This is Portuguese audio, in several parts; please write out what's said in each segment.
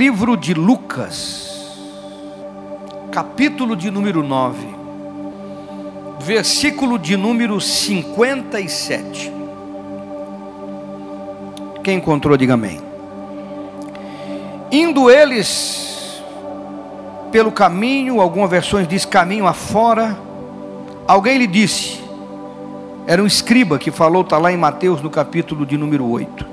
livro de Lucas, capítulo de número 9, versículo de número 57. Quem encontrou, diga amém. Indo eles pelo caminho, algumas versões diz caminho afora, alguém lhe disse, era um escriba que falou, está lá em Mateus no capítulo de número 8: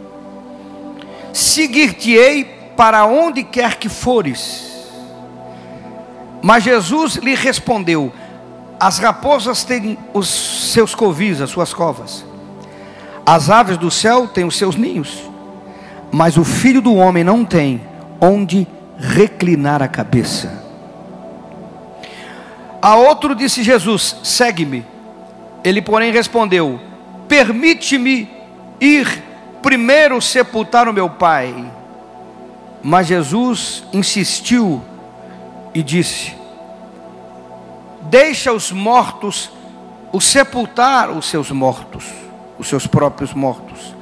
seguir-te-ei para onde quer que fores. Mas Jesus lhe respondeu: as raposas têm os seus covis, as suas covas, as aves do céu têm os seus ninhos, mas o Filho do homem não tem onde reclinar a cabeça. A outro disse Jesus: segue-me. Ele, porém, respondeu: permite-me ir primeiro sepultar o meu pai. Mas Jesus insistiu e disse: deixa os mortos o sepultar os seus mortos, os seus próprios mortos.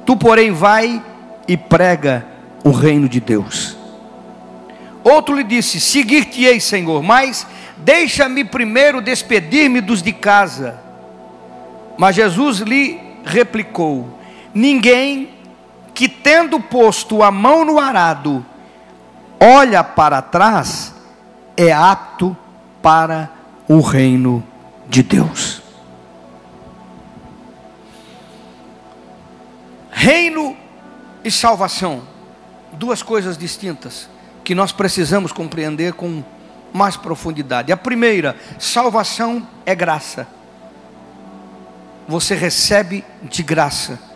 Tu, porém, vai e prega o reino de Deus. Outro lhe disse: seguir-te-ei, Senhor, mas deixa-me primeiro despedir-me dos de casa. Mas Jesus lhe replicou: ninguém que, tendo posto a mão no arado, olha para trás, é apto para o reino de Deus. Reino e salvação, duas coisas distintas que nós precisamos compreender com mais profundidade. A primeira, salvação é graça. Você recebe de graça.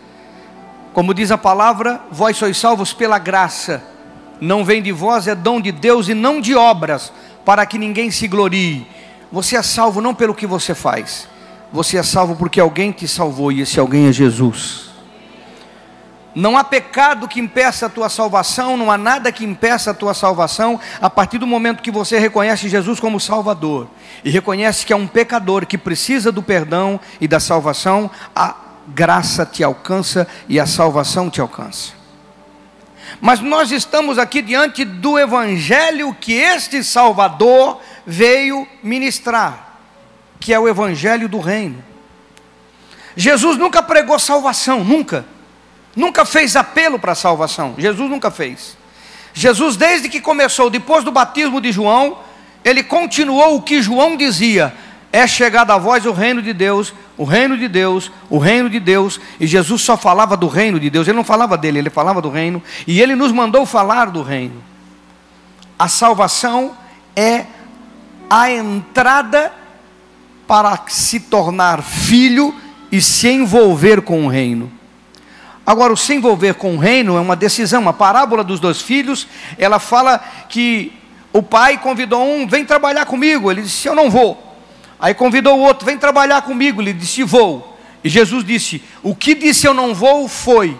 Como diz a palavra, vós sois salvos pela graça. Não vem de vós, é dom de Deus, e não de obras, para que ninguém se glorie. Você é salvo não pelo que você faz. Você é salvo porque alguém te salvou, e esse alguém é Jesus. Não há pecado que impeça a tua salvação, não há nada que impeça a tua salvação, a partir do momento que você reconhece Jesus como Salvador, e reconhece que é um pecador que precisa do perdão e da salvação. A graça te alcança e a salvação te alcança. Mas nós estamos aqui diante do evangelho que este Salvador veio ministrar, que é o evangelho do reino. Jesus nunca pregou salvação, nunca fez apelo para a salvação. Jesus nunca fez. Jesus, desde que começou, depois do batismo de João, ele continuou o que João dizia: é chegado a vós o reino de Deus, o reino de Deus, o reino de Deus. E Jesus só falava do reino de Deus, ele não falava dele, ele falava do reino. E ele nos mandou falar do reino. A salvação é a entrada para se tornar filho e se envolver com o reino. Agora, o se envolver com o reino é uma decisão. A parábola dos dois filhos, ela fala que o pai convidou um: vem trabalhar comigo. Ele disse: eu não vou. Aí convidou o outro: vem trabalhar comigo. Ele disse: vou. E Jesus disse: o que disse eu não vou, foi.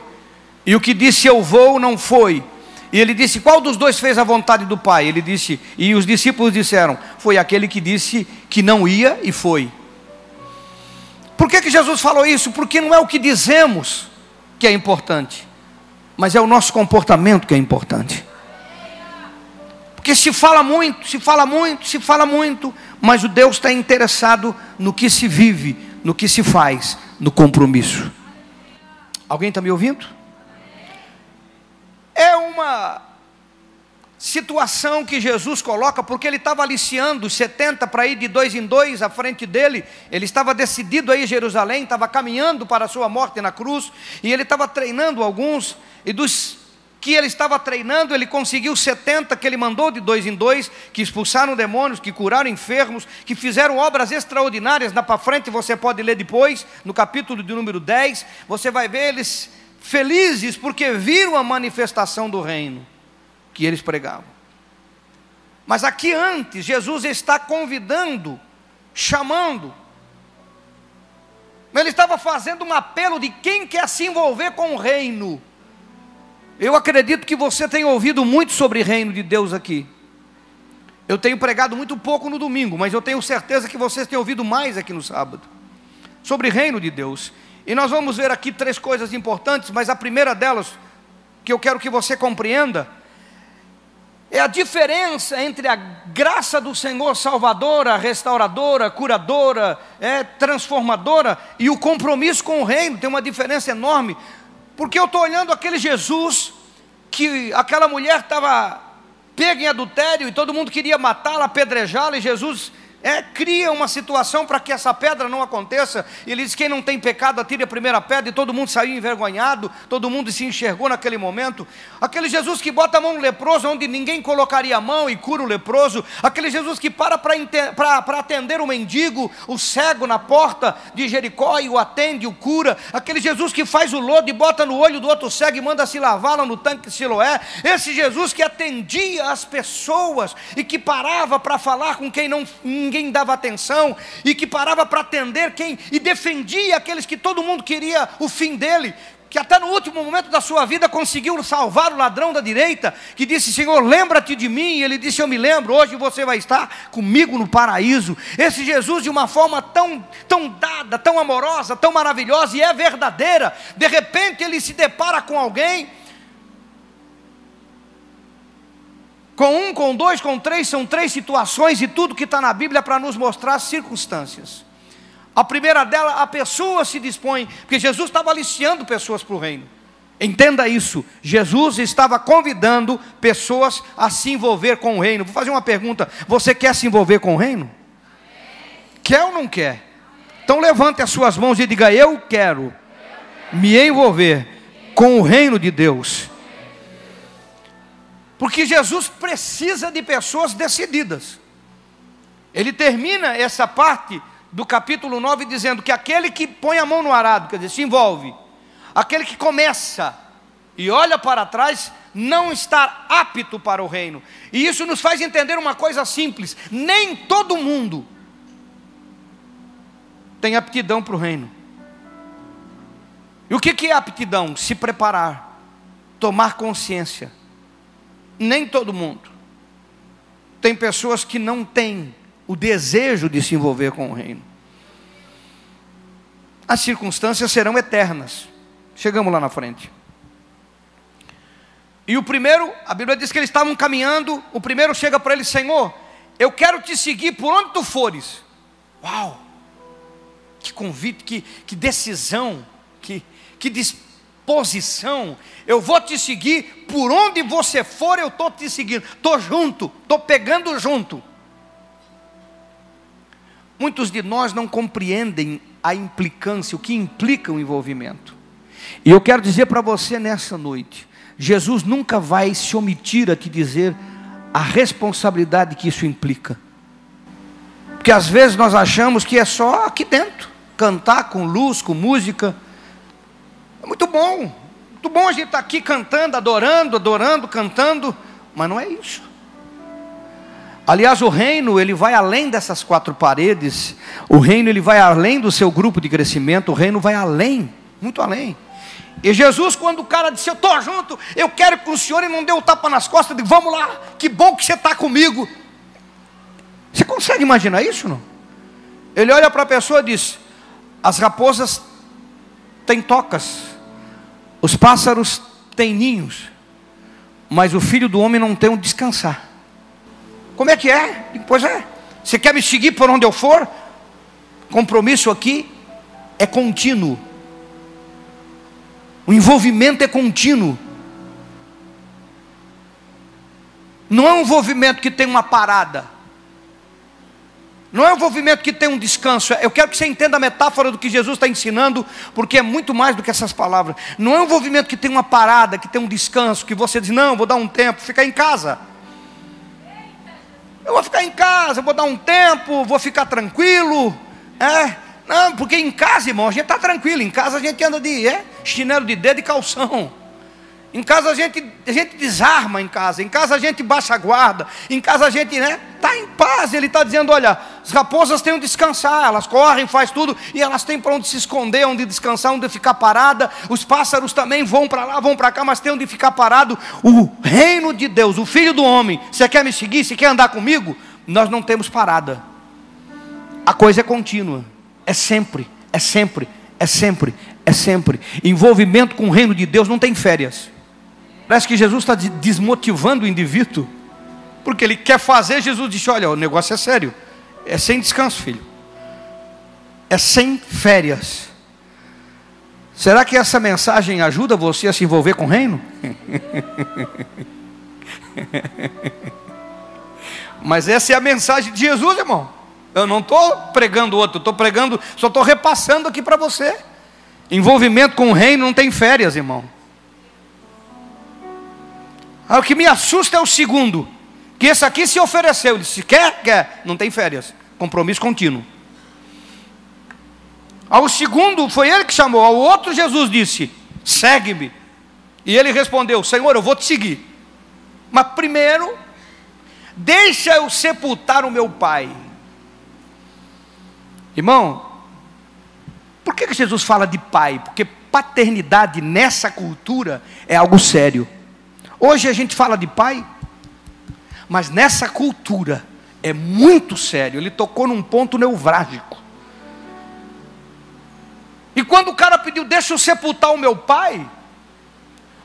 E o que disse eu vou, não foi. E ele disse: qual dos dois fez a vontade do pai? Ele disse, e os discípulos disseram: foi aquele que disse que não ia e foi. Por que Jesus falou isso? Porque não é o que dizemos que é importante, mas é o nosso comportamento que é importante. Porque se fala muito, mas o Deus está interessado no que se vive, no que se faz, no compromisso. Alguém está me ouvindo? É uma situação que Jesus coloca, porque ele estava aliciando os 70 para ir de 2 em 2 à frente dele. Ele estava decidido a ir a Jerusalém, estava caminhando para a sua morte na cruz, e ele estava treinando alguns, e dos que ele estava treinando, ele conseguiu 70 que ele mandou de 2 em 2, que expulsaram demônios, que curaram enfermos, que fizeram obras extraordinárias. Na para frente você pode ler depois, no capítulo de número 10, você vai ver eles felizes porque viram a manifestação do reino que eles pregavam. Mas aqui antes, Jesus está convidando, chamando. Ele estava fazendo um apelo de quem quer se envolver com o reino. Eu acredito que você tem ouvido muito sobre o reino de Deus aqui. Eu tenho pregado muito pouco no domingo, mas eu tenho certeza que vocês têm ouvido mais aqui no sábado, sobre o reino de Deus. E nós vamos ver aqui 3 coisas importantes, mas a primeira delas, que eu quero que você compreenda, é a diferença entre a graça do Senhor salvadora, restauradora, curadora, transformadora, e o compromisso com o reino. Tem uma diferença enorme, porque eu estou olhando aquele Jesus, que aquela mulher estava pega em adultério, e todo mundo queria matá-la, apedrejá-la, e Jesus cria uma situação para que essa pedra não aconteça. Ele diz: quem não tem pecado atire a primeira pedra, e todo mundo saiu envergonhado, todo mundo se enxergou naquele momento. Aquele Jesus que bota a mão no leproso, onde ninguém colocaria a mão, e cura o leproso. Aquele Jesus que para atender o mendigo, o cego na porta de Jericó, e o atende, o cura. Aquele Jesus que faz o lodo e bota no olho do outro cego e manda se lavar lá no tanque de Siloé. Esse Jesus que atendia as pessoas, e que parava para falar com quem ninguém dava atenção, e que parava para atender e defendia aqueles que todo mundo queria o fim dele, que até no último momento da sua vida conseguiu salvar o ladrão da direita, que disse: Senhor, lembra-te de mim. E ele disse: eu me lembro, hoje você vai estar comigo no paraíso. Esse Jesus, de uma forma tão dada, tão amorosa, tão maravilhosa, e é verdadeira. De repente ele se depara com alguém, com um, com dois, com três. São 3 situações, e tudo que está na Bíblia é para nos mostrar circunstâncias. A primeira dela, a pessoa se dispõe, porque Jesus estava aliciando pessoas para o reino. Entenda isso, Jesus estava convidando pessoas a se envolver com o reino. Vou fazer uma pergunta: você quer se envolver com o reino? Quer ou não quer? Então levante as suas mãos e diga: eu quero me envolver com o reino de Deus. Porque Jesus precisa de pessoas decididas. Ele termina essa parte do capítulo 9 dizendo que aquele que põe a mão no arado, quer dizer, se envolve, aquele que começa e olha para trás, não está apto para o reino. E isso nos faz entender uma coisa simples: nem todo mundo tem aptidão para o reino. E o que é aptidão? Se preparar, tomar consciência. Nem todo mundo. Tem pessoas que não têm o desejo de se envolver com o reino. As circunstâncias serão eternas. Chegamos lá na frente. E o primeiro, a Bíblia diz que eles estavam caminhando. O primeiro chega para ele: Senhor, eu quero te seguir por onde tu fores. Uau! Que convite, que decisão, que disposição. Eu vou te seguir por onde você for, eu estou te seguindo, estou junto, estou pegando junto. Muitos de nós não compreendem a implicância, o que implica o envolvimento. E eu quero dizer para você nessa noite: Jesus nunca vai se omitir a te dizer a responsabilidade que isso implica. Porque às vezes nós achamos que é só aqui dentro, cantar com luz, com música. É muito bom a gente estar aqui cantando, adorando, cantando, mas não é isso. Aliás, o reino, ele vai além dessas 4 paredes. O reino, ele vai além do seu grupo de crescimento. O reino vai além, muito além. E Jesus, quando o cara disse: eu estou junto, eu quero com o Senhor, e não deu o tapa nas costas, disse: vamos lá, que bom que você está comigo. Você consegue imaginar isso, não? Ele olha para a pessoa e diz: as raposas têm tocas, os pássaros têm ninhos, mas o Filho do Homem não tem onde descansar. Como é que é? Pois é, você quer me seguir por onde eu for? Compromisso aqui é contínuo. O envolvimento é contínuo. Não é um envolvimento que tem uma parada. Não é um envolvimento que tem um descanso. Eu quero que você entenda a metáfora do que Jesus está ensinando, porque é muito mais do que essas palavras. Não é um envolvimento que tem uma parada, que tem um descanso, que você diz: não, vou dar um tempo, ficar em casa. Eu vou ficar em casa, vou dar um tempo, vou ficar tranquilo. Não, porque em casa, irmão, a gente está tranquilo. Em casa a gente anda de chinelo de dedo e calção. Em casa a gente desarma em casa a gente baixa a guarda, em casa a gente está em paz. Ele está dizendo: olha, as raposas têm onde descansar, elas correm, faz tudo, e elas têm para onde se esconder, onde descansar, onde ficar parada. Os pássaros também vão para lá, vão para cá, mas tem onde ficar parado. O reino de Deus, o Filho do Homem, você quer me seguir, você quer andar comigo? Nós não temos parada. A coisa é contínua, é sempre, é sempre, é sempre, é sempre. Envolvimento com o reino de Deus não tem férias. Parece que Jesus está desmotivando o indivíduo. Porque ele quer fazer. Jesus disse: olha, o negócio é sério, é sem descanso, filho, é sem férias. Será que essa mensagem ajuda você a se envolver com o reino? Mas essa é a mensagem de Jesus, irmão. Eu não estou pregando outro, estou pregando, só estou repassando aqui para você. Envolvimento com o reino não tem férias, irmão. O que me assusta é o segundo, que esse aqui se ofereceu. Ele disse: quer, não tem férias, compromisso contínuo. Ao segundo, foi ele que chamou. Ao outro, Jesus disse: segue-me. E ele respondeu: Senhor, eu vou te seguir, mas primeiro deixa eu sepultar o meu pai. Irmão, por que Jesus fala de pai? Porque paternidade nessa cultura é algo sério. Hoje a gente fala de pai, mas nessa cultura é muito sério. Ele tocou num ponto nevrálgico. E quando o cara pediu: deixa eu sepultar o meu pai,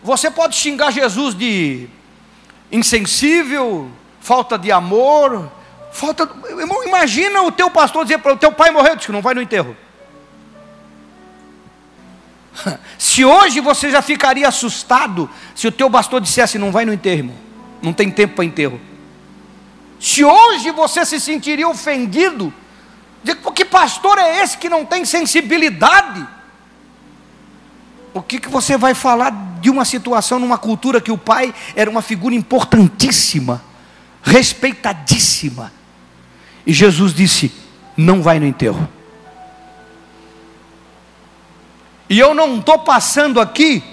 você pode xingar Jesus de insensível, falta de amor, irmão, imagina o teu pastor dizer para o teu pai morreu, diz que não vai no enterro. Se hoje você já ficaria assustado se o teu pastor dissesse: não vai no enterro, irmão, não tem tempo para enterro. Se hoje você se sentiria ofendido, que pastor é esse que não tem sensibilidade? O que você vai falar de uma situação numa cultura que o pai era uma figura importantíssima, respeitadíssima, e Jesus disse: não vai no enterro. E eu não estou passando aqui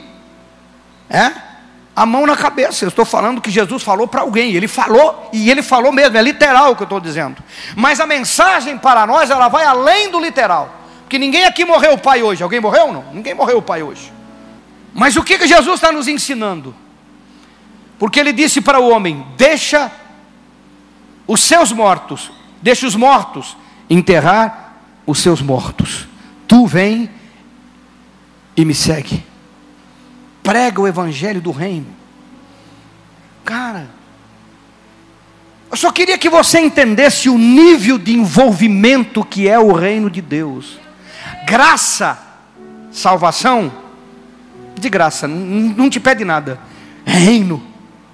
a mão na cabeça. Eu estou falando que Jesus falou para alguém. Ele falou, e ele falou mesmo, é literal o que eu estou dizendo. Mas a mensagem para nós, ela vai além do literal. Porque ninguém aqui morreu o pai hoje. Alguém morreu? Não, ninguém morreu o pai hoje. Mas o que Jesus está nos ensinando? Porque ele disse para o homem: deixa os seus mortos, deixa os mortos enterrar os seus mortos. Tu vem e me segue. Prega o evangelho do reino. Cara, eu só queria que você entendesse o nível de envolvimento que é o reino de Deus. Graça, salvação, de graça, não te pede nada. Reino,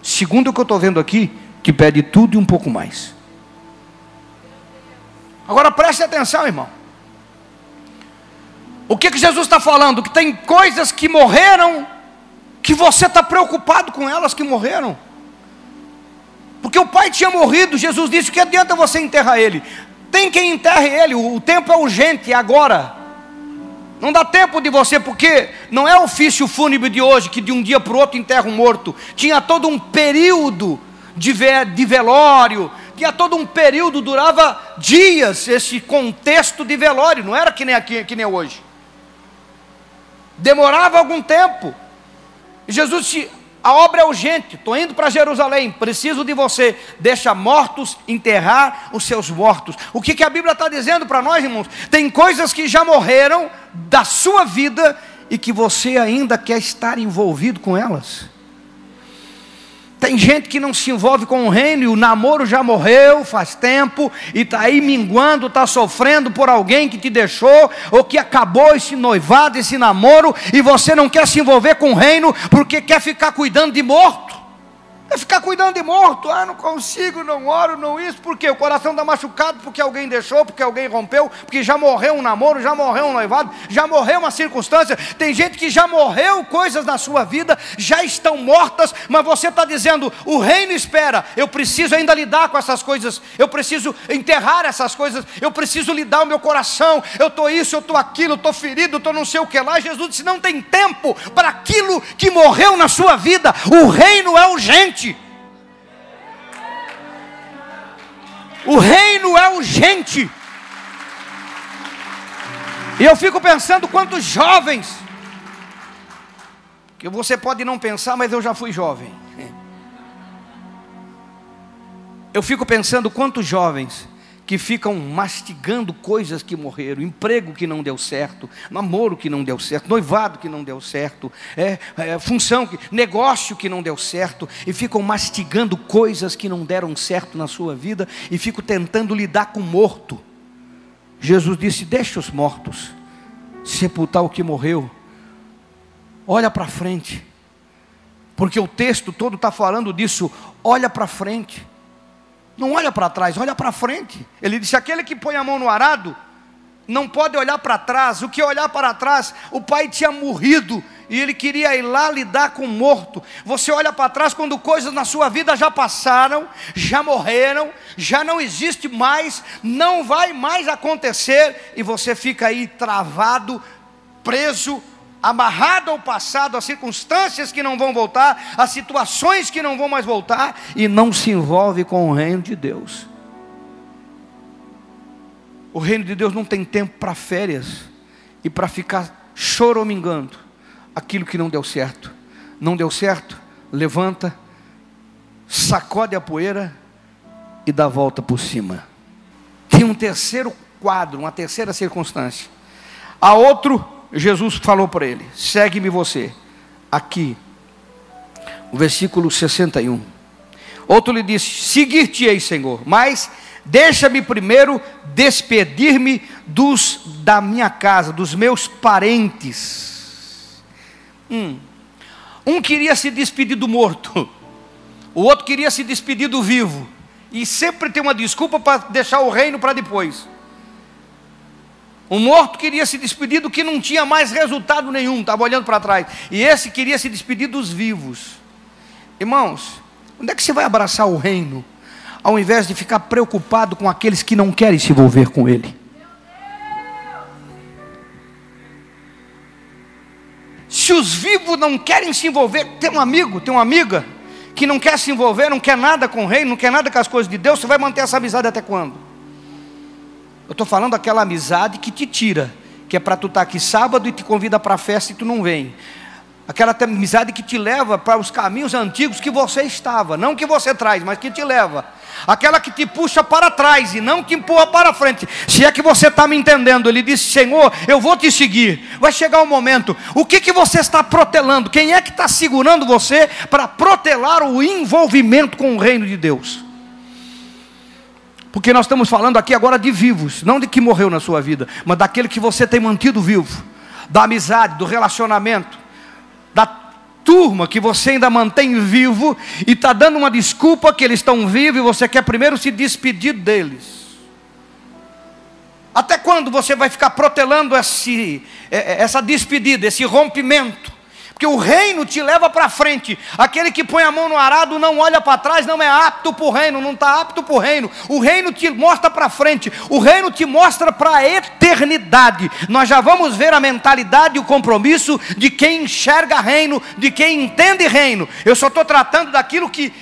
segundo o que eu estou vendo aqui, te pede tudo e um pouco mais. Agora preste atenção, irmão. O que Jesus está falando? Que tem coisas que morreram, que você está preocupado com elas que morreram. Porque o pai tinha morrido. Jesus disse: que adianta você enterrar ele? Tem quem enterre ele. O tempo é urgente, é agora. Não dá tempo de você, porque não é ofício fúnebre de hoje, que de um dia para o outro enterra um morto. Tinha todo um período de velório. Tinha todo um período, durava dias esse contexto de velório. Não era que nem aqui, que nem hoje. Demorava algum tempo. E Jesus disse: a obra é urgente, estou indo para Jerusalém, preciso de você. Deixa mortos enterrar os seus mortos. O que a Bíblia está dizendo para nós, irmãos? Tem coisas que já morreram da sua vida e que você ainda quer estar envolvido com elas. Tem gente que não se envolve com o reino, e o namoro já morreu faz tempo, e está aí minguando, está sofrendo por alguém que te deixou, ou que acabou esse noivado, esse namoro, e você não quer se envolver com o reino, porque quer ficar cuidando de morto. Quer ficar cuidando de morto. Não consigo, não oro, não isso. Por quê? O coração está machucado porque alguém deixou, porque alguém rompeu, porque já morreu um namoro, já morreu um noivado, já morreu uma circunstância. Tem gente que já morreu coisas na sua vida, já estão mortas, mas você está dizendo: o reino espera, eu preciso ainda lidar com essas coisas, eu preciso enterrar essas coisas, eu preciso lidar o meu coração, eu estou isso, eu estou aquilo, eu estou ferido, eu estou não sei o que lá. Jesus disse: não tem tempo para aquilo que morreu na sua vida. O reino é urgente. O reino é urgente. E eu fico pensando quantos jovens, que você pode não pensar, mas eu já fui jovem. Eu fico pensando quantos jovens que ficam mastigando coisas que morreram, emprego que não deu certo, namoro que não deu certo, noivado que não deu certo, função, negócio que não deu certo, e ficam mastigando coisas que não deram certo na sua vida, e ficam tentando lidar com o morto. Jesus disse: deixa os mortos sepultar o que morreu, olha para frente, porque o texto todo está falando disso. Olha para frente, não olha para trás, olha para frente. Ele disse: aquele que põe a mão no arado não pode olhar para trás. O que olhar para trás? O pai tinha morrido e ele queria ir lá lidar com o morto. Você olha para trás quando coisas na sua vida já passaram, já morreram, já não existe mais, não vai mais acontecer, e você fica aí travado, preso, amarrado ao passado, às circunstâncias que não vão voltar, às situações que não vão mais voltar, e não se envolve com o reino de Deus. O reino de Deus não tem tempo para férias e para ficar choramingando aquilo que não deu certo. Não deu certo, levanta, sacode a poeira e dá a volta por cima. Tem um terceiro quadro, uma terceira circunstância. A outro, Jesus falou para ele: segue-me você. Aqui, o versículo 61. Outro lhe disse: seguir-te-ei, Senhor, mas deixa-me primeiro despedir-me da minha casa, dos meus parentes. Um queria se despedir do morto, o outro queria se despedir do vivo, e sempre tem uma desculpa para deixar o reino para depois. O morto queria se despedir do que não tinha mais resultado nenhum, estava olhando para trás, e esse queria se despedir dos vivos. Irmãos, onde é que você vai abraçar o reino, ao invés de ficar preocupado com aqueles que não querem se envolver com ele? Se os vivos não querem se envolver, tem um amigo, tem uma amiga que não quer se envolver, não quer nada com o reino, não quer nada com as coisas de Deus, você vai manter essa amizade até quando? Eu estou falando daquela amizade que te tira, que é para tu estar aqui sábado e te convida para a festa e tu não vem. Aquela amizade que te leva para os caminhos antigos que você estava, não que você traz, mas que te leva. Aquela que te puxa para trás e não te empurra para frente. Se é que você está me entendendo. Ele disse: Senhor, eu vou te seguir. Vai chegar um momento, o que você está protelando? Quem é que está segurando você para protelar o envolvimento com o reino de Deus? Porque nós estamos falando aqui agora de vivos, não de que morreu na sua vida, mas daquele que você tem mantido vivo, da amizade, do relacionamento, da turma que você ainda mantém vivo, e está dando uma desculpa que eles estão vivos, e você quer primeiro se despedir deles. Até quando você vai ficar protelando essa despedida, esse rompimento? Porque o reino te leva para frente. Aquele que põe a mão no arado não olha para trás, não é apto para o reino, não está apto para o reino. O reino te mostra para frente, o reino te mostra para a eternidade. Nós já vamos ver a mentalidade e o compromisso de quem enxerga reino, de quem entende reino. Eu só estou tratando daquilo que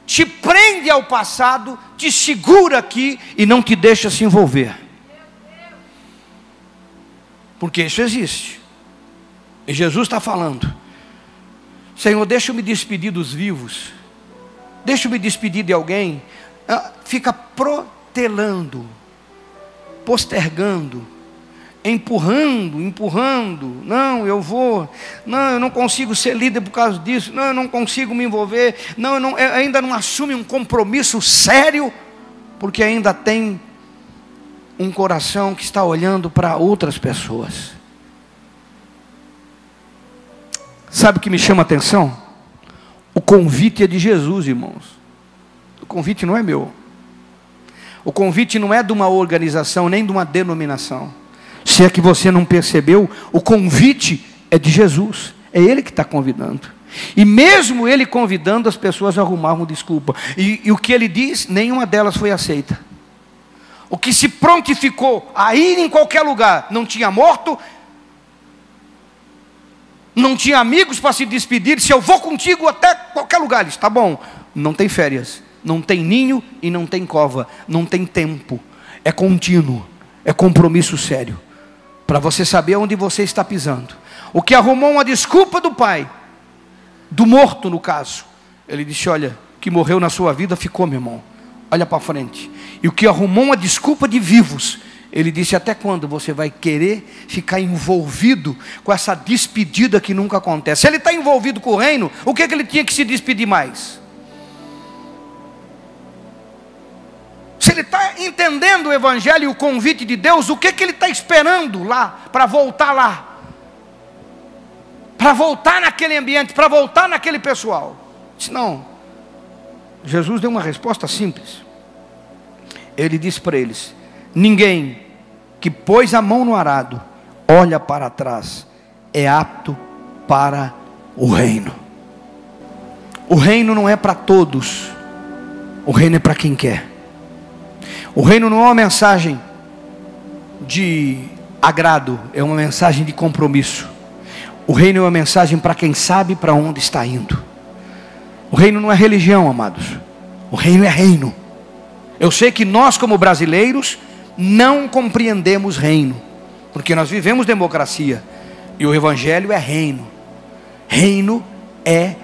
te prende ao passado, te segura aqui e não te deixa se envolver. Porque isso existe. E Jesus está falando: Senhor, deixa eu me despedir dos vivos, deixa eu me despedir de alguém. Fica protelando, postergando, empurrando. Não, eu vou. Não, eu não consigo ser líder por causa disso. Não, eu não consigo me envolver. Não, eu ainda não assume um compromisso sério, porque ainda tem um coração que está olhando para outras pessoas. Sabe o que me chama a atenção? O convite é de Jesus, irmãos. O convite não é meu. O convite não é de uma organização, nem de uma denominação. Se é que você não percebeu, o convite é de Jesus. É Ele que está convidando. E mesmo Ele convidando, as pessoas arrumavam desculpa. E o que Ele diz, nenhuma delas foi aceita. O que se prontificou a ir em qualquer lugar, não tinha morto, não tinha amigos para se despedir. Se eu vou contigo até qualquer lugar, ele disse: tá bom. Não tem férias, não tem ninho e não tem cova, não tem tempo, é contínuo, é compromisso sério, para você saber onde você está pisando. O que arrumou uma desculpa do pai, do morto no caso, ele disse: olha, o que morreu na sua vida ficou, meu irmão. Olha para frente. E o que arrumou uma desculpa de vivos, ele disse: até quando você vai querer ficar envolvido com essa despedida que nunca acontece? Se ele está envolvido com o reino, o que ele tinha que se despedir mais? Se ele está entendendo o evangelho e o convite de Deus, o que ele está esperando lá, para voltar lá? Para voltar naquele ambiente, para voltar naquele pessoal? Disse: não. Jesus deu uma resposta simples. Ele disse para eles: ninguém que pôs a mão no arado, olha para trás, é apto para o reino. O reino não é para todos, o reino é para quem quer. O reino não é uma mensagem de agrado, é uma mensagem de compromisso. O reino é uma mensagem para quem sabe para onde está indo. O reino não é religião, amados. O reino é reino. Eu sei que nós, como brasileiros, não compreendemos reino, porque nós vivemos democracia, e o evangelho é reino. Reino é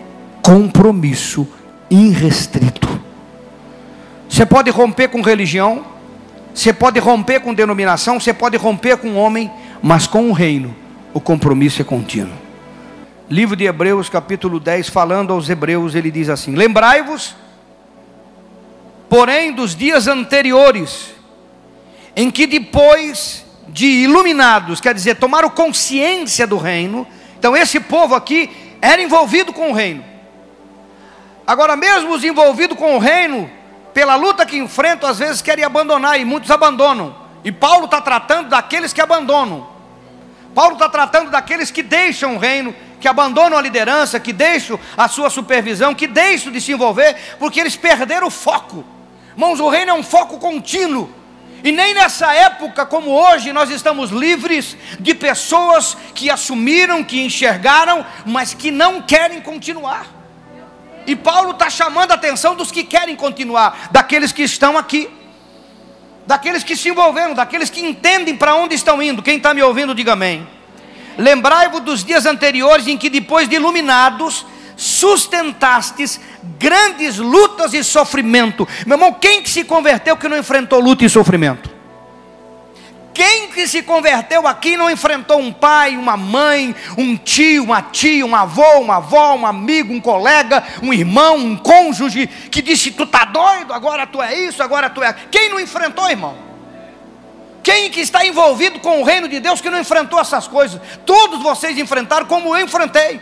compromisso irrestrito. Você pode romper com religião, você pode romper com denominação, você pode romper com homem, mas com o reino, o compromisso é contínuo. Livro de Hebreus, capítulo 10, falando aos hebreus, ele diz assim: lembrai-vos, porém, dos dias anteriores, em que depois de iluminados, quer dizer, tomaram consciência do reino. Então esse povo aqui era envolvido com o reino. Agora, mesmo os envolvidos com o reino, pela luta que enfrentam, às vezes querem abandonar, e muitos abandonam. E Paulo está tratando daqueles que abandonam. Paulo está tratando daqueles que deixam o reino, que abandonam a liderança, que deixam a sua supervisão, que deixam de se envolver, porque eles perderam o foco. Irmãos, o reino é um foco contínuo. E nem nessa época como hoje nós estamos livres de pessoas que assumiram, que enxergaram, mas que não querem continuar. E Paulo está chamando a atenção dos que querem continuar, daqueles que estão aqui, daqueles que se envolveram, daqueles que entendem para onde estão indo. Quem está me ouvindo, diga amém. Lembrai-vos dos dias anteriores, em que depois de iluminados, sustentastes grandes lutas e sofrimento. Meu irmão, quem que se converteu que não enfrentou luta e sofrimento? Quem que se converteu aqui não enfrentou um pai, uma mãe, um tio, uma tia, um avô, uma avó, um amigo, um colega, um irmão, um cônjuge, que disse: tu está doido, agora tu é isso, agora tu é... Quem não enfrentou, irmão? Quem que está envolvido com o reino de Deus que não enfrentou essas coisas? Todos vocês enfrentaram como eu enfrentei.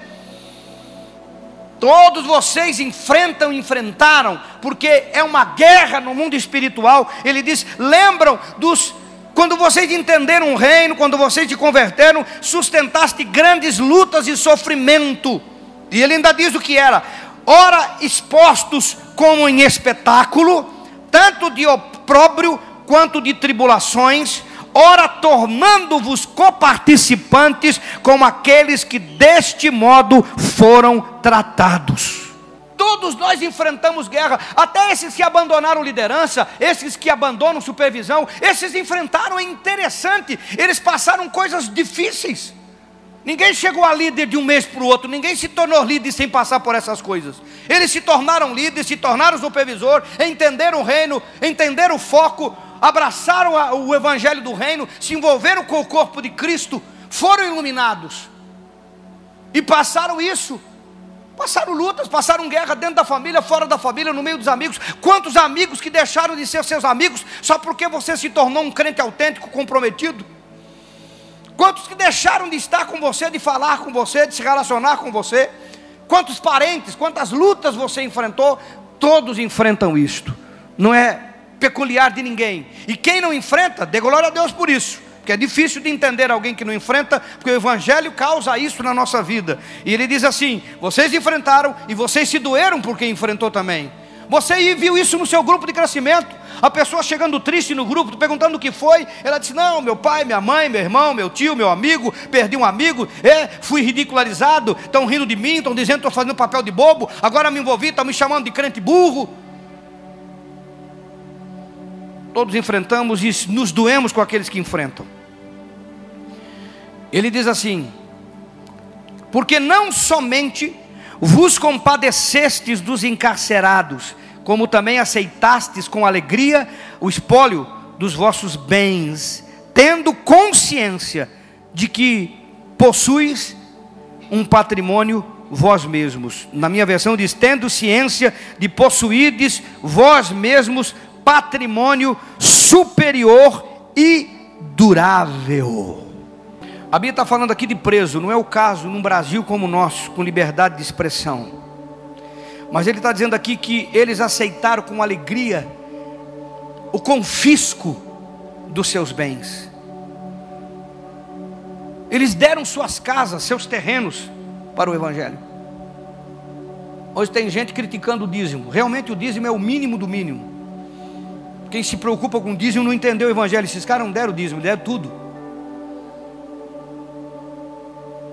Todos vocês enfrentaram, porque é uma guerra no mundo espiritual. Ele diz: lembram dos... Quando vocês entenderam o reino, quando vocês se converteram, sustentaste grandes lutas e sofrimento. E ele ainda diz o que era: ora expostos como em espetáculo, tanto de opróbrio quanto de tribulações, ora tornando-vos coparticipantes com aqueles que deste modo foram tratados. Todos nós enfrentamos guerra, até esses que abandonaram liderança, esses que abandonam supervisão, esses enfrentaram. É interessante, eles passaram coisas difíceis. Ninguém chegou a líder de um mês para o outro, ninguém se tornou líder sem passar por essas coisas. Eles se tornaram líderes, se tornaram supervisor, entenderam o reino, entenderam o foco, abraçaram o evangelho do reino, se envolveram com o corpo de Cristo, foram iluminados e passaram isso. Passaram lutas, passaram guerra dentro da família, fora da família, no meio dos amigos. Quantos amigos que deixaram de ser seus amigos só porque você se tornou um crente autêntico, comprometido? Quantos que deixaram de estar com você, de falar com você, de se relacionar com você? Quantos parentes, quantas lutas você enfrentou? Todos enfrentam isto. Não é peculiar de ninguém. E quem não enfrenta, dê glória a Deus por isso. Porque é difícil de entender alguém que não enfrenta, porque o evangelho causa isso na nossa vida. E ele diz assim: vocês enfrentaram e vocês se doeram porque enfrentou também. Você viu isso no seu grupo de crescimento, a pessoa chegando triste no grupo, perguntando o que foi. Ela disse: não, meu pai, minha mãe, meu irmão, meu tio, meu amigo, perdi um amigo, fui ridicularizado, estão rindo de mim, estão dizendo que estou fazendo papel de bobo, agora me envolvi, estão me chamando de crente burro. Todos enfrentamos e nos doemos com aqueles que enfrentam. Ele diz assim: porque não somente vos compadecestes dos encarcerados. como também aceitastes com alegria o espólio dos vossos bens, tendo consciência de que possuis um patrimônio vós mesmos. Na minha versão diz, tendo ciência de possuirdes vós mesmos patrimônio superior e durável. A Bíblia está falando aqui de preso, não é o caso num Brasil como o nosso, com liberdade de expressão. Mas ele está dizendo aqui que eles aceitaram com alegria o confisco dos seus bens. Eles deram suas casas, seus terrenos para o Evangelho. Hoje tem gente criticando o dízimo. Realmente o dízimo é o mínimo do mínimo. Quem se preocupa com o dízimo não entendeu o Evangelho. Esses caras não deram o dízimo, deram tudo.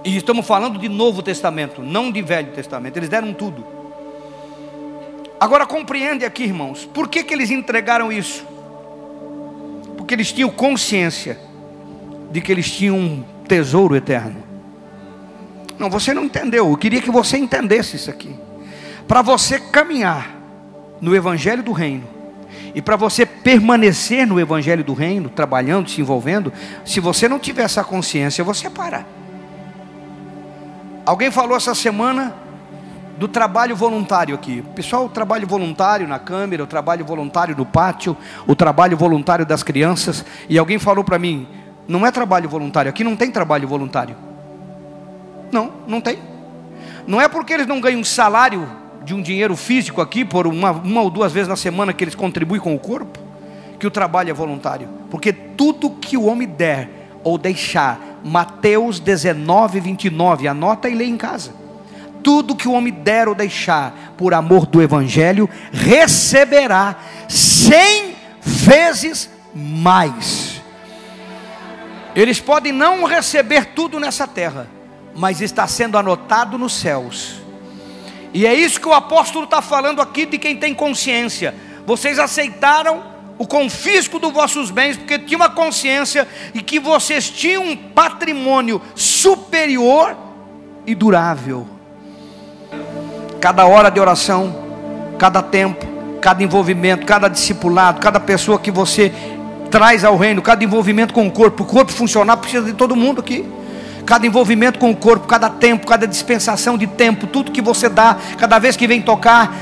E estamos falando de Novo Testamento, não de Velho Testamento. Eles deram tudo. Agora compreende aqui, irmãos, por que eles entregaram isso? Porque eles tinham consciência de que eles tinham um tesouro eterno. Não, você não entendeu. Eu queria que você entendesse isso aqui. Para você caminhar no Evangelho do Reino, e para você permanecer no Evangelho do Reino, trabalhando, se envolvendo, se você não tiver essa consciência, você para. Alguém falou essa semana do trabalho voluntário aqui. Pessoal, o trabalho voluntário na câmera, o trabalho voluntário no pátio, o trabalho voluntário das crianças. E alguém falou para mim, não é trabalho voluntário, aqui não tem trabalho voluntário. Não, não tem. Não é porque eles não ganham um salário de um dinheiro físico aqui, por uma ou duas vezes na semana que eles contribuem com o corpo, que o trabalho é voluntário. Porque tudo que o homem der ou deixar, Mateus 19, 29, anota e lê em casa. Tudo que o homem der ou deixar, por amor do Evangelho, receberá 100 vezes mais. Eles podem não receber tudo nessa terra, mas está sendo anotado nos céus. E é isso que o apóstolo está falando aqui de quem tem consciência. Vocês aceitaram o confisco dos vossos bens, porque tinham uma consciência e que vocês tinham um patrimônio superior e durável. Cada hora de oração, cada tempo, cada envolvimento, cada discipulado, cada pessoa que você traz ao reino, cada envolvimento com o corpo funcionar precisa de todo mundo aqui. Cada envolvimento com o corpo, cada tempo, cada dispensação de tempo, tudo que você dá, cada vez que vem tocar,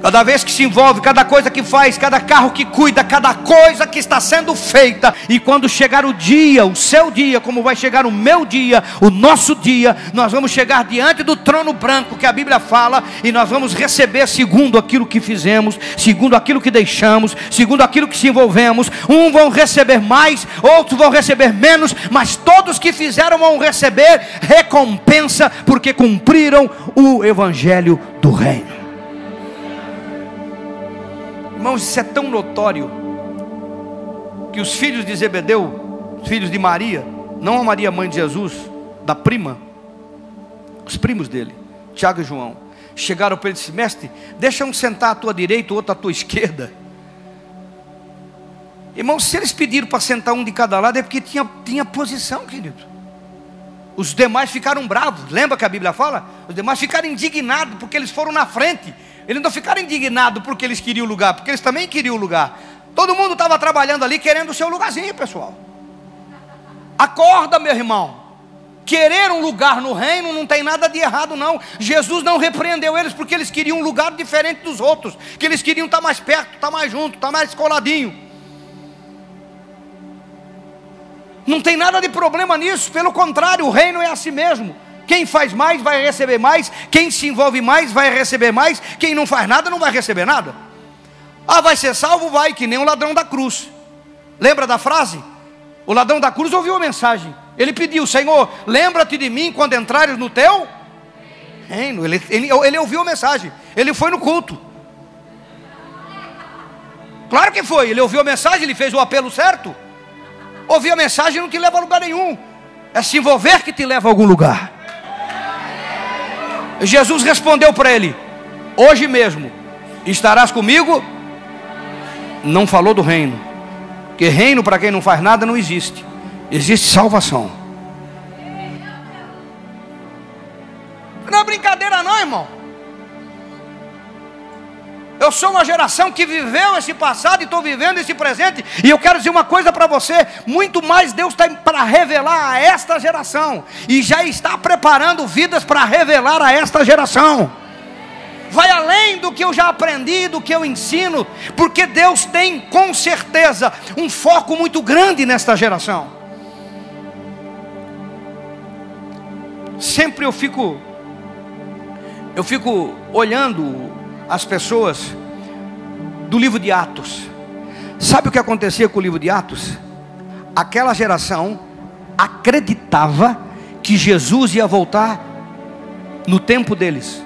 cada vez que se envolve, cada coisa que faz, cada carro que cuida, cada coisa que está sendo feita. E quando chegar o dia, o seu dia, como vai chegar o meu dia, o nosso dia, nós vamos chegar diante do trono branco que a Bíblia fala, e nós vamos receber segundo aquilo que fizemos, segundo aquilo que deixamos, segundo aquilo que se envolvemos. Uns vão receber mais, outros vão receber menos, mas todos que fizeram vão receber recompensa, porque cumpriram o Evangelho do Reino. Irmãos, isso é tão notório, que os filhos de Zebedeu, os filhos de Maria, não a Maria mãe de Jesus, da prima, os primos dele, Tiago e João, chegaram para ele e disseram, mestre, deixa um sentar à tua direita, o outro à tua esquerda. Irmãos, se eles pediram para sentar um de cada lado, é porque tinha posição, querido. Os demais ficaram bravos, lembra que a Bíblia fala? Os demais ficaram indignados, porque eles foram na frente. Eles não ficaram indignados porque eles queriam o lugar, porque eles também queriam o lugar. Todo mundo estava trabalhando ali querendo o seu lugarzinho, pessoal. Acorda, meu irmão. Querer um lugar no reino não tem nada de errado, não. Jesus não repreendeu eles porque eles queriam um lugar diferente dos outros, que eles queriam estar mais perto, estar mais junto, estar mais coladinho. Não tem nada de problema nisso, pelo contrário, o reino é assim mesmo. Quem faz mais vai receber mais, quem se envolve mais vai receber mais, quem não faz nada não vai receber nada. Ah, vai ser salvo? Vai, que nem o ladrão da cruz. Lembra da frase? O ladrão da cruz ouviu a mensagem. Ele pediu, Senhor, lembra-te de mim quando entrares no teu reino. Ele ouviu a mensagem, ele foi no culto. Claro que foi, ele ouviu a mensagem, ele fez o apelo certo. Ouvir a mensagem não te leva a lugar nenhum, é se envolver que te leva a algum lugar. Jesus respondeu para ele, hoje mesmo estarás comigo. Não falou do reino, porque reino para quem não faz nada não existe. Existe salvação. Não é brincadeira não, irmão. Eu sou uma geração que viveu esse passado e estou vivendo esse presente. E eu quero dizer uma coisa para você: muito mais Deus tem para revelar a esta geração, e já está preparando vidas para revelar a esta geração. Vai além do que eu já aprendi, do que eu ensino, porque Deus tem com certeza um foco muito grande nesta geração. Sempre eu fico olhando as pessoas do livro de Atos. Sabe o que acontecia com o livro de Atos? Aquela geração acreditava que Jesus ia voltar no tempo deles.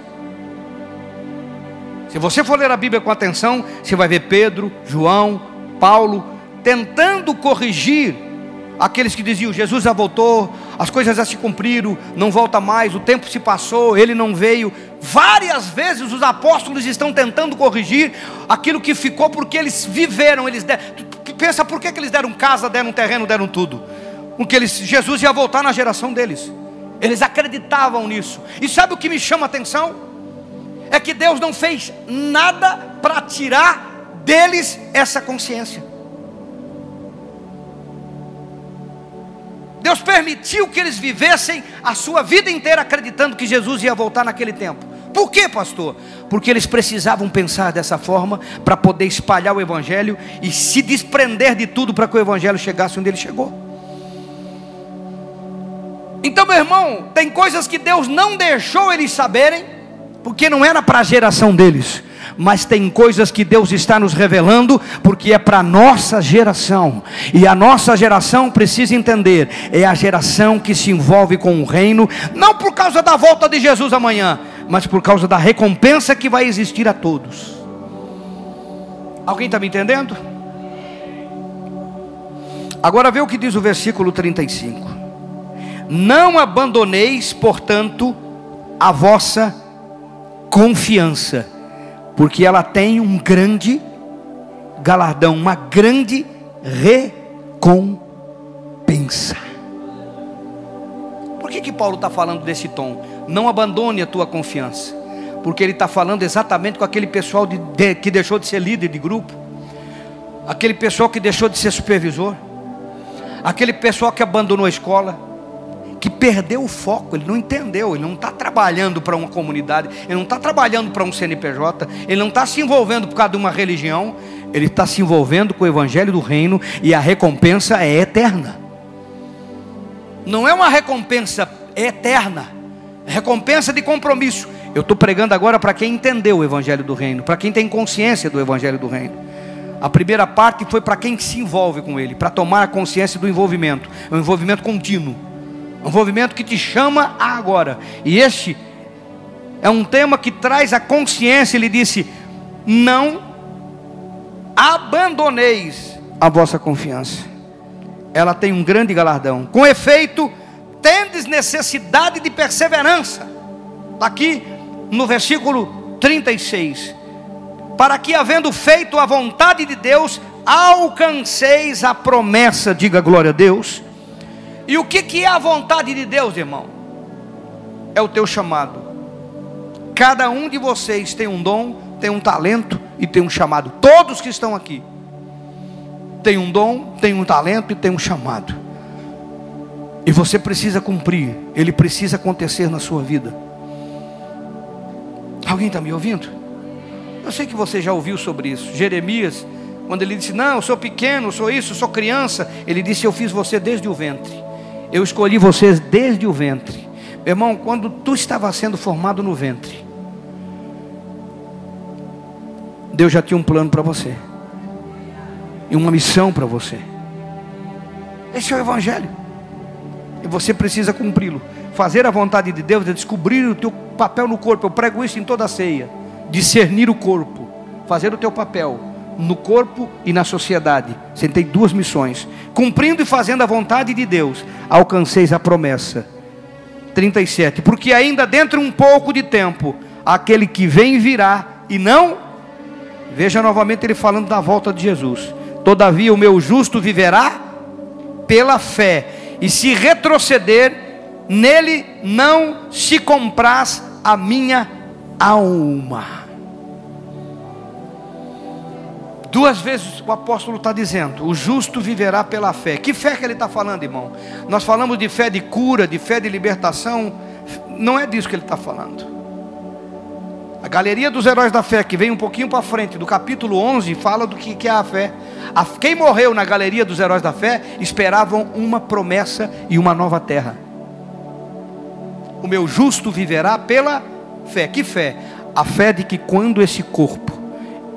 Se você for ler a Bíblia com atenção, você vai ver Pedro, João, Paulo tentando corrigir aqueles que diziam: Jesus já voltou, as coisas já se cumpriram, não volta mais, o tempo se passou, ele não veio. Várias vezes os apóstolos estão tentando corrigir aquilo que ficou, porque eles viveram. Pensa, por que eles deram casa, deram terreno, deram tudo? Porque Jesus ia voltar na geração deles. Eles acreditavam nisso. E sabe o que me chama a atenção? É que Deus não fez nada para tirar deles essa consciência. Deus permitiu que eles vivessem a sua vida inteira acreditando que Jesus ia voltar naquele tempo. Por quê, pastor? Porque eles precisavam pensar dessa forma para poder espalhar o Evangelho e se desprender de tudo para que o Evangelho chegasse onde ele chegou. Então, meu irmão, tem coisas que Deus não deixou eles saberem, porque não era para a geração deles. Mas tem coisas que Deus está nos revelando, porque é para a nossa geração. E a nossa geração precisa entender: é a geração que se envolve com o reino, não por causa da volta de Jesus amanhã, mas por causa da recompensa que vai existir a todos. Alguém está me entendendo? Agora vê o que diz o versículo 35: não abandoneis, portanto, a vossa confiança, porque ela tem um grande galardão, uma grande recompensa. Por que Paulo está falando desse tom? Não abandone a tua confiança, porque ele está falando exatamente com aquele pessoal que deixou de ser líder de grupo, aquele pessoal que deixou de ser supervisor, aquele pessoal que abandonou a escola, que perdeu o foco. Ele não entendeu, ele não está trabalhando para uma comunidade, ele não está trabalhando para um CNPJ, ele não está se envolvendo por causa de uma religião, ele está se envolvendo com o Evangelho do Reino, e a recompensa é eterna. Não é uma recompensa eterna, é recompensa de compromisso. Eu estou pregando agora para quem entendeu o Evangelho do Reino, para quem tem consciência do Evangelho do Reino. A primeira parte foi para quem se envolve com ele, para tomar a consciência do envolvimento. É um envolvimento contínuo, um envolvimento que te chama a agora. E este é um tema que traz a consciência. Ele disse: não abandoneis a vossa confiança, ela tem um grande galardão. Com efeito, tendes necessidade de perseverança. Está aqui no versículo 36: para que, havendo feito a vontade de Deus, alcanceis a promessa. Diga glória a Deus. E o que é a vontade de Deus, irmão? É o teu chamado. Cada um de vocês tem um dom, tem um talento e tem um chamado. Todos que estão aqui tem um dom, tem um talento e tem um chamado. E você precisa cumprir. Ele precisa acontecer na sua vida. Alguém está me ouvindo? Eu sei que você já ouviu sobre isso. Jeremias, quando ele disse: não, eu sou pequeno, eu sou isso, eu sou criança, ele disse: eu fiz você desde o ventre, eu escolhi vocês desde o ventre. Meu irmão, quando tu estava sendo formado no ventre, Deus já tinha um plano para você, e uma missão para você. Esse é o Evangelho, e você precisa cumpri-lo. Fazer a vontade de Deus é descobrir o teu papel no corpo. Eu prego isso em toda a ceia. Discernir o corpo, fazer o teu papel no corpo e na sociedade. Você tem duas missões: cumprindo e fazendo a vontade de Deus, alcanceis a promessa. 37: porque ainda dentro um pouco de tempo, aquele que vem virá e não... Veja novamente ele falando da volta de Jesus. Todavia o meu justo viverá pela fé, e se retroceder, nele não se compraz a minha alma. Duas vezes o apóstolo está dizendo: o justo viverá pela fé. Que fé que ele está falando, irmão? Nós falamos de fé de cura, de fé de libertação. Não é disso que ele está falando. A galeria dos heróis da fé, que vem um pouquinho para frente, do capítulo 11, fala do que é a fé. Quem morreu na galeria dos heróis da fé esperavam uma promessa e uma nova terra. O meu justo viverá pela fé. Que fé? A fé de que quando esse corpo,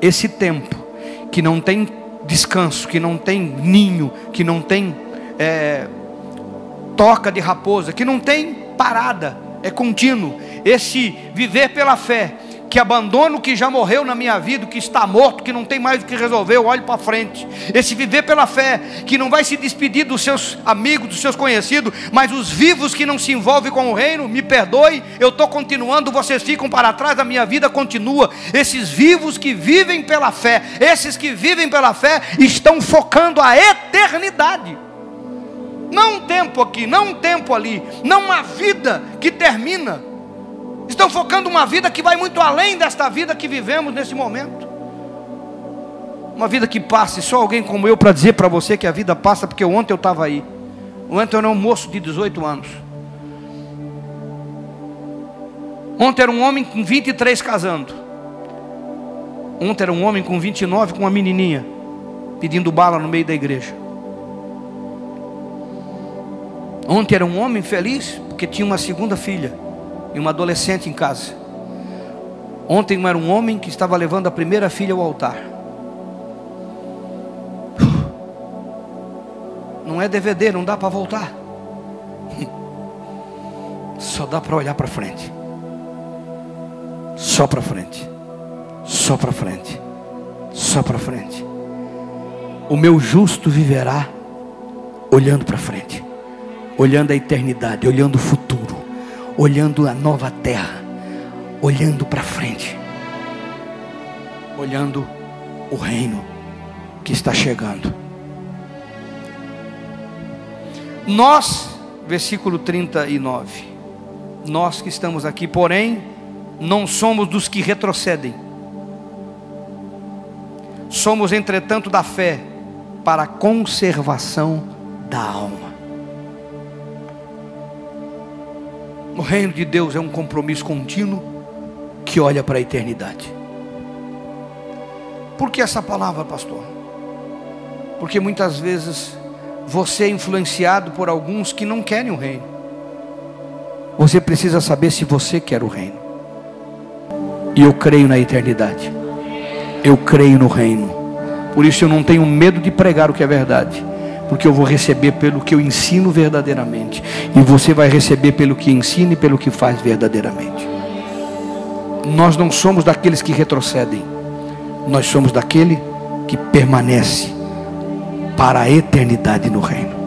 esse tempo, que não tem descanso, que não tem ninho, que não tem toca de raposa, que não tem parada, é contínuo. Esse viver pela fé, que abandona o que já morreu na minha vida, o que está morto, que não tem mais o que resolver, eu olho para frente. Esse viver pela fé, que não vai se despedir dos seus amigos, dos seus conhecidos, mas os vivos que não se envolvem com o reino, me perdoe, eu estou continuando, vocês ficam para trás, a minha vida continua. Esses vivos que vivem pela fé, esses que vivem pela fé, estão focando a eternidade. Não um tempo aqui, não um tempo ali, não uma vida que termina. Estão focando uma vida que vai muito além desta vida que vivemos nesse momento. Uma vida que passa, e só alguém como eu para dizer para você que a vida passa, porque ontem eu estava aí. Ontem eu era um moço de 18 anos. Ontem era um homem com 23 casando. Ontem era um homem com 29 com uma menininha pedindo bala no meio da igreja. Ontem era um homem feliz porque tinha uma segunda filha e uma adolescente em casa. Ontem era um homem que estava levando a primeira filha ao altar. Não é DVD, não dá para voltar. Só dá para olhar para frente. Só para frente. Só para frente. Só para frente. O meu justo viverá olhando para frente, olhando a eternidade, olhando o futuro, olhando a nova terra, olhando para frente, olhando o reino que está chegando. Nós, versículo 39, nós que estamos aqui, porém, não somos dos que retrocedem. Somos, entretanto, da fé para a conservação da alma. O reino de Deus é um compromisso contínuo que olha para a eternidade. Por que essa palavra, pastor? Porque muitas vezes você é influenciado por alguns que não querem o reino. Você precisa saber se você quer o reino. E eu creio na eternidade. Eu creio no reino. Por isso eu não tenho medo de pregar o que é verdade, porque eu vou receber pelo que eu ensino verdadeiramente, e você vai receber pelo que ensina e pelo que faz verdadeiramente. Nós não somos daqueles que retrocedem, nós somos daquele que permanece para a eternidade no reino.